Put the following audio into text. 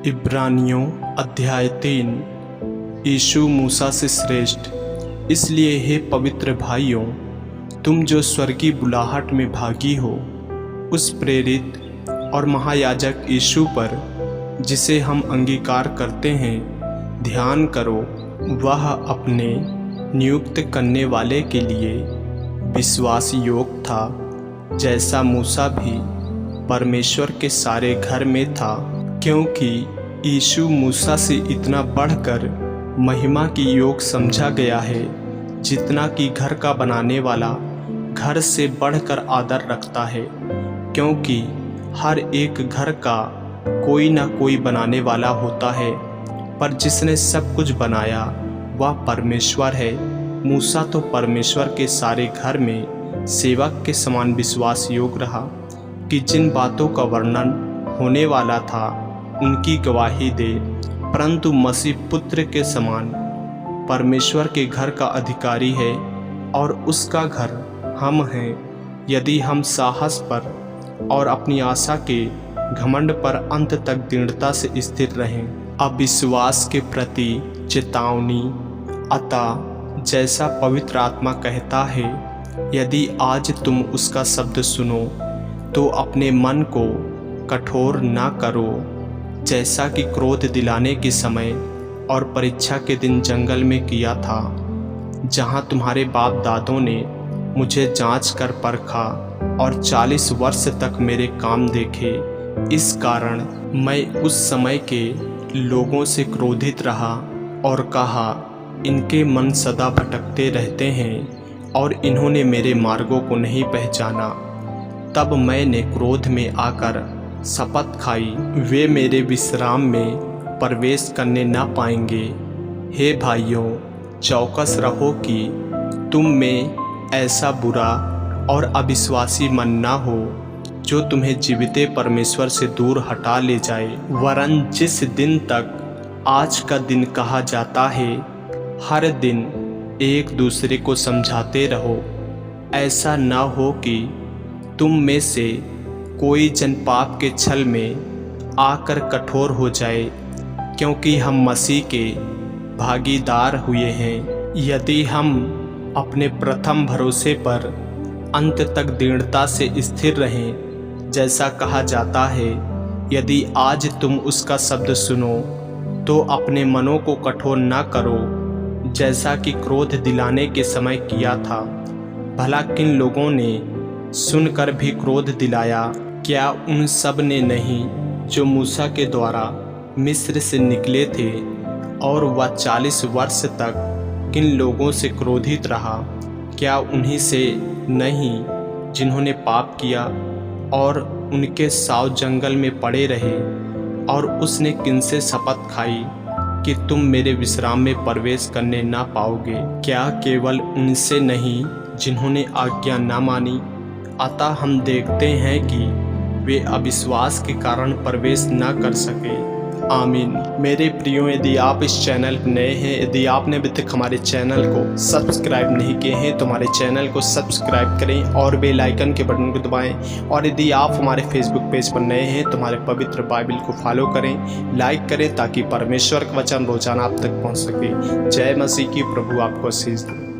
इब्रानियों अध्याय 3। यीशु मूसा से श्रेष्ठ। इसलिए हे पवित्र भाइयों, तुम जो स्वर्गीय बुलाहट में भागी हो, उस प्रेरित और महायाजक यीशु पर जिसे हम अंगीकार करते हैं ध्यान करो। वह अपने नियुक्त करने वाले के लिए विश्वास योग्य था, जैसा मूसा भी परमेश्वर के सारे घर में था, क्योंकि यीशु मूसा से इतना बढ़कर महिमा की योग समझा गया है, जितना कि घर का बनाने वाला घर से बढ़कर आदर रखता है। क्योंकि हर एक घर का कोई ना कोई बनाने वाला होता है, पर जिसने सब कुछ बनाया वह परमेश्वर है। मूसा तो परमेश्वर के सारे घर में सेवक के समान विश्वास योग्य रहा कि जिन बातों का वर्णन होने वाला था उनकी गवाही दे, परंतु मसीह पुत्र के समान परमेश्वर के घर का अधिकारी है और उसका घर हम हैं, यदि हम साहस पर और अपनी आशा के घमंड पर अंत तक दृढ़ता से स्थिर रहें। अविश्वास के प्रति चेतावनी। अतः जैसा पवित्र आत्मा कहता है, यदि आज तुम उसका शब्द सुनो तो अपने मन को कठोर ना करो, जैसा कि क्रोध दिलाने के समय और परीक्षा के दिन जंगल में किया था, जहाँ तुम्हारे बाप दादों ने मुझे जांच कर परखा और 40 वर्ष तक मेरे काम देखे। इस कारण मैं उस समय के लोगों से क्रोधित रहा और कहा, इनके मन सदा भटकते रहते हैं और इन्होंने मेरे मार्गों को नहीं पहचाना। तब मैंने क्रोध में आकर शपथ खाई, वे मेरे विश्राम में प्रवेश करने न पाएंगे। हे भाइयों, चौकस रहो कि तुम में ऐसा बुरा और अविश्वासी मन ना हो जो तुम्हें जीविते परमेश्वर से दूर हटा ले जाए। वरन जिस दिन तक आज का दिन कहा जाता है, हर दिन एक दूसरे को समझाते रहो, ऐसा ना हो कि तुम में से कोई जन पाप के छल में आकर कठोर हो जाए, क्योंकि हम मसीह के भागीदार हुए हैं। यदि हम अपने प्रथम भरोसे पर अंत तक दृढ़ता से स्थिर रहें, जैसा कहा जाता है, यदि आज तुम उसका शब्द सुनो तो अपने मनों को कठोर ना करो, जैसा कि क्रोध दिलाने के समय किया था। भला किन लोगों ने सुनकर भी क्रोध दिलाया? क्या उन सब ने नहीं जो मूसा के द्वारा मिस्र से निकले थे? और वह 40 वर्ष तक किन लोगों से क्रोधित रहा? क्या उन्हीं से नहीं जिन्होंने पाप किया और उनके साव जंगल में पड़े रहे? और उसने किनसे शपथ खाई कि तुम मेरे विश्राम में प्रवेश करने ना पाओगे? क्या केवल उनसे नहीं जिन्होंने आज्ञा ना मानी? अतः हम देखते हैं कि वे अविश्वास के कारण प्रवेश न कर सके। आमीन। मेरे प्रियो, यदि आप इस चैनल पर नए हैं, यदि आपने अभी तक हमारे चैनल को सब्सक्राइब नहीं किए हैं तो हमारे चैनल को सब्सक्राइब करें और बेल आइकन के बटन को दबाएं। और यदि आप हमारे फेसबुक पेज पर नए हैं तो हमारे पवित्र बाइबल को फॉलो करें, लाइक करें, ताकि परमेश्वर का वचन रोजाना आप तक पहुँच सके। जय मसीह की। प्रभु आपको आशीष दे।